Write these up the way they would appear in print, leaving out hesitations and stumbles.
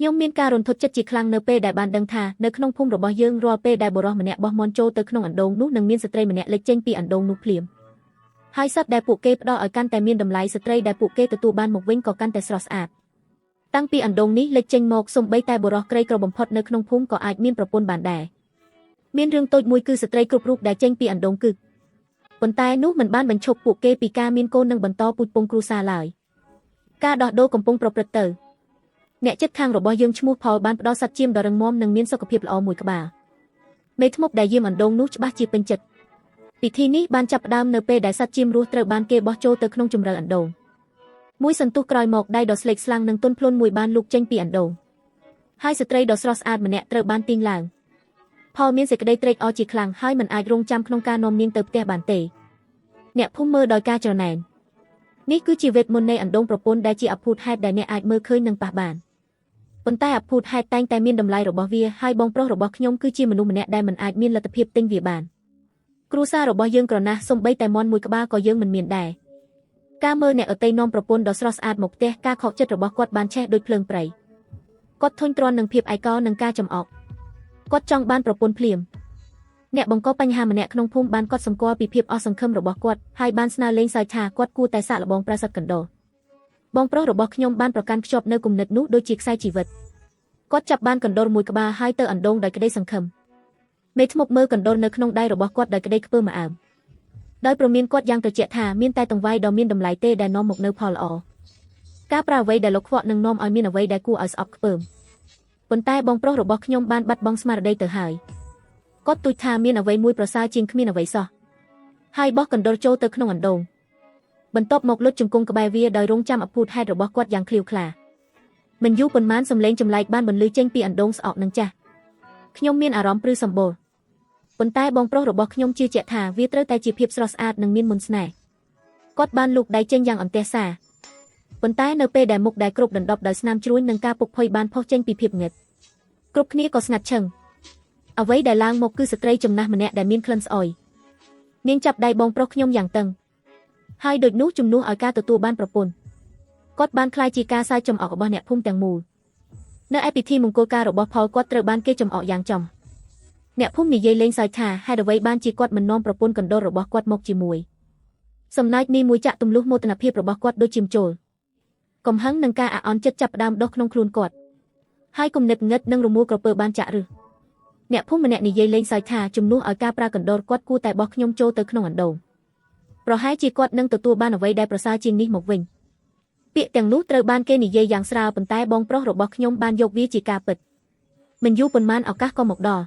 ខ្ញុំមានការរន្ធត់ចិត្តជាខ្លាំងនៅពេលដែលបានដឹងថានៅក្នុងភូមិរបស់យើងរាល់ពេលដែលបុរសម្នាក់បោះមាន់ចូលទៅក្នុងអណ្ដូងនោះនឹងមានស្ត្រីម្នាក់លេចចេញពីអណ្ដូងនោះភ្លាមហើយសត្វដែលពួកគេផ្ដល់ឲ្យកាន់តែមានតម្លៃស្ត្រីដែលពួកគេទទួលបានមកវិញក៏កាន់តែស្រស់ស្អាតតាំងពីអណ្ដូងនេះលេចចេញមកសូម្បីតែបុរសក្រីក្របំផុតនៅក្នុងភូមិក៏អាចមានប្រពន្ធបានដែរមានរឿងតូចមួយគឺស្ត្រីគ្រប់រូបដែលចេញពីអណ្ដូងគឺប៉ុន្តែនោះមិនបានបញ្ឈប់ពួកគេពីការមានកូននិងបន្តពូជពង្សគ្រួសារឡើយការដោះដូរកំពុងប្រព្រឹត្តទៅអ្នកជិតខាងរបស់យើងឈ្មោះផលបានផ្ដល់សត្វជៀមដ៏រឹងមាំនិងមានសុខភាពល្អមួយក្បាលមេធ្មប់ដែលយាមអណ្ដូងនោះច្បាស់ជាពេញចិត្តពិធីនេះបានចាប់ផ្ដើមនៅពេលដែលសត្វជៀមរស់ត្រូវបានគេបោះចូលទៅក្នុងជម្រៅអណ្ដូងមួយសន្ទុះក្រោយមកដៃដ៏ស្លេកស្លាំងនិងទន់ភ្លន់មួយបានលូកចេញពីអណ្ដូងហើយស្ត្រីដ៏ស្រស់ស្អាតម្នាក់ត្រូវបានទាញឡើងផលមានសេចក្តីត្រេកអរជាខ្លាំងហើយមិនអាចរងចាំក្នុងការនាំនាងទៅផ្ទះបានទេអ្នកភូមិមើលដោយការច្រណែននេះគឺជាវេទមន្តនៃអណ្ដូងប្រពន្ធដែលជាអភូតហេតុដែលអ្នកអាចមើលឃើញនិងប៉ះបានប៉ុន្តែអភូតហេតុតែងតែមានតម្លៃរបស់វាហើយបងប្រុសរបស់ខ្ញុំគឺជាមនុស្សម្នាក់ដែលមិនអាចមានលទ្ធភាពទិញវាបានគ្រួសាររបស់យើងក្រណាស់សំបីតែមាន់មួយក្បាលក៏យើងមិនមានដែរការមើលអ្នកអតីនាំប្រពន្ធដ៏ស្រស់ស្អាតមកផ្ទះការខកចិត្តរបស់គាត់បានឆេះដូចភ្លើងព្រៃគាត់ធុញទ្រាន់នឹងភាពឯកោនិងការចំអកគាត់ចង់បានប្រពន្ធភ្លាមអ្នកបង្កបញ្ហាម្នាក់ក្នុងភូមិបានកត់សម្គាល់ពីភាពអស់សង្ឃឹមរបស់គាត់ហើយបានស្នើលេងសើចថាគាត់គួរតែសាកល្បងប្រើសត្វកណ្ដុរបងប្រុសរបស់ខ្ញុំបានប្រកាន់ខ្ជាប់នៅគំនិតនោះដូចជាខ្សែជីវិតគាត់ចាប់បានកណ្ដុរមួយក្បាលហើយទៅអណ្ដូងដោយក្តីសង្ឃឹមមេធ្មប់មើលកណ្ដុរនៅក្នុងដៃរបស់គាត់ដោយក្តីខ្ពើមអើមដោយប្រមានគាត់យ៉ាងត្រជាក់ថាមានតែតង្វាយដ៏មានតម្លៃទេដែលនាំមកនៅផលល្អការប្រើអ្វីដែលលោកខ្វក់នឹងនាំឲ្យមានអ្វីដែលគួរឲ្យស្អប់ខ្ពើមប៉ុន្តែបងប្រុសរបស់ខ្ញុំបានបាត់បង់ស្មារតីទៅហើយគាត់ទូចថាមានអ្វីមួយប្រសើរជាងគ្មានអ្វីសោះហើយបោះកណ្ដុរចូលទៅក្នុងអណ្ដូងបន្ទាប់មកលុតជង្គង់ក្បែរវាដោយរងចាំអភូតហេតុរបស់គាត់យ៉ាងឃ្លាវខ្លាមិនយូរប៉ុន្មានសំឡេងចម្លែកបានបន្លឺចេញពីអណ្ដូងស្អកនឹងចាស់ខ្ញុំមានអារម្មណ៍ព្រឺសម្បូរប៉ុន្តែបងប្រុសរបស់ខ្ញុំជឿជាក់ថាវាត្រូវតែជាភាពស្រស់ស្អាតនិងមានមន្តស្នេហ៍គាត់បានលូកដៃចេញយ៉ាងអន្ទះសារប៉ុន្តែនៅពេលដែលមុខដែលគ្រប់ដណ្ដប់ដោយស្នាមជ្រួញនិងការពុកភ័យបានផុសចេញពីភាពងឹតគ្រប់គ្នាក៏ស្ងាត់ឈឹងអ្វីដែលឡើងមកគឺស្ត្រីចំណាស់ម្នាក់ដែលមានក្លិនស្អុយនាងចាប់ដៃបងប្រុសខ្ញុំយ៉ាងតឹងហើយដូចនោះជំនួសឲ្យការទទួលបានប្រពន្ធគាត់បានក្លាយជាការសើចចំអករបស់អ្នកភូមិទាំងមូលនៅឯពិធីមង្គលការរបស់ផលគាត់ត្រូវបានគេចំអកយ៉ាងចំអ្នកភូមិនិយាយលេងសើចថាហេតុអ្វីបានជាគាត់មិននាំប្រពន្ធកណ្ដុររបស់គាត់មកជាមួយសំណើចនេះមួយចាក់ទម្លុះមោទនភាពរបស់គាត់ដូចជាមចូលកំហឹងនឹងការអាក់អន់ចិត្តចាប់ផ្ដើមដុះក្នុងខ្លួនគាត់ហើយគំនិតងឹតនិងរមួលក្រពើបានចាក់ឫសអ្នកភូមិម្នាក់និយាយលេងសើចថាជំនួសឲ្យការប្រើកណ្ដុរគាត់គួរតែបោះខ្ញុំចូលទៅក្នុងអណ្ដូងប្រហែលជាគាត់នឹងទទួលបានអ្វីដែលប្រសើរជាងនេះមកវិញពាក្យទាំងនោះត្រូវបានគេនិយាយយ៉ាងស្រាលប៉ុន្តែបងប្រុសរបស់ខ្ញុំបានយកវាជាការពិតមិនយូរប៉ុន្មានឱកាសក៏មកដល់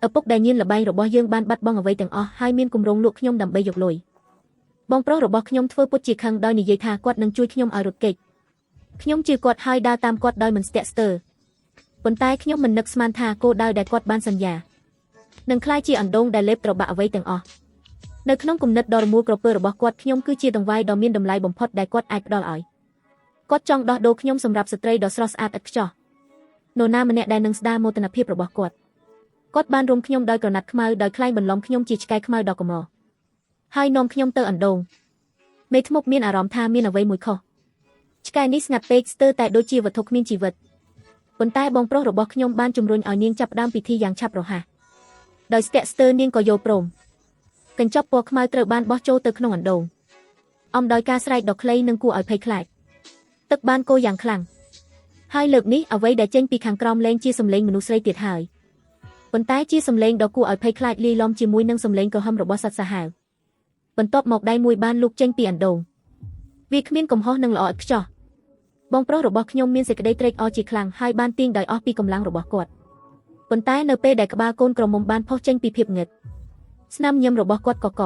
ឪពុកដែលញៀនល្បែងរបស់យើងបានបាត់បង់អ្វីទាំងអស់ហើយមានគម្រោងលក់ខ្ញុំដើម្បីយកលុយបងប្រុសរបស់ខ្ញុំធ្វើពុតជាខឹងដោយនិយាយថាគាត់នឹងជួយខ្ញុំឲ្យរត់គេចខ្ញុំជឿគាត់ហើយដើរតាមគាត់ដោយមិនស្ទាក់ស្ទើរប៉ុន្តែខ្ញុំមិននឹកស្មានថាគោលដៅដែលគាត់បានសន្យានឹងក្លាយជាអណ្ដូងដែលលេបត្របាក់អ្វីទាំងអស់នៅក្នុងគំនិតដ៏រមួលក្រពើរបស់គាត់ខ្ញុំគឺជាដង្វាយដ៏មានតម្លៃបំផុតដែលគាត់អាចផ្ដល់ឲ្យគាត់ចង់ដោះដូរខ្ញុំសម្រាប់ស្ត្រីដ៏ស្រស់ស្អាតឥតខ្ចោះនរណាម្នាក់ដែលនឹងស្ដារមោទនភាពរបស់គាត់បានរុំខ្ញុំដោយក្រណាត់ខ្មៅដោយខ្លែងបន្លំខ្ញុំជាឆ្កែខ្មៅដ៏កម្រហើយនាំខ្ញុំទៅអណ្ដូងមេធ្មប់មានអារម្មណ៍ថាមានអ្វីមួយខុសឆ្កែនេះស្ងាត់ពេកស្ទើរតែដូចជាវត្ថុគ្មានជីវិតប៉ុន្តែបងប្រុសរបស់ខ្ញុំបានជំរុញឲ្យនាងចាប់ផ្ដើមពិធីយ៉ាងឆាប់រហ័សដោយស្ទាក់ស្ទើរនាងក៏យល់ព្រមកញ្ចប់ពណ៌ខ្មៅត្រូវបានបោះចូលទៅក្នុងអណ្ដូងអំដោយការស្រែកដ៏ខ្លីនិងគួរឲ្យភ័យខ្លាចទឹកបានកូរយ៉ាងខ្លាំងហើយលើកនេះអ្វីដែលចេញពីខាងក្រោមលែងជាសំឡេងមនុស្សស្រីទៀតហើយប៉ុន្តែជាសំឡេងដ៏គួរឲ្យភ័យខ្លាចលាយឡំជាមួយនឹងសំឡេងក្រហមរបស់សត្វសាហាវបន្ទាប់មកដៃមួយបានលូកចេញពីអណ្ដូងវាគ្មានកំហុសនិងល្អឥតខ្ចោះបងប្រុសរបស់ខ្ញុំមានសេចក្តីត្រេកអរជាខ្លាំងហើយបានទាញដោយអស់ពីកម្លាំងរបស់គាត់ប៉ុន្តែនៅពេលដែលក្បាលកូនក្រមុំបានផុសចេញពីភាពងឹតស្នាមញឹមរបស់គាត់ក៏កក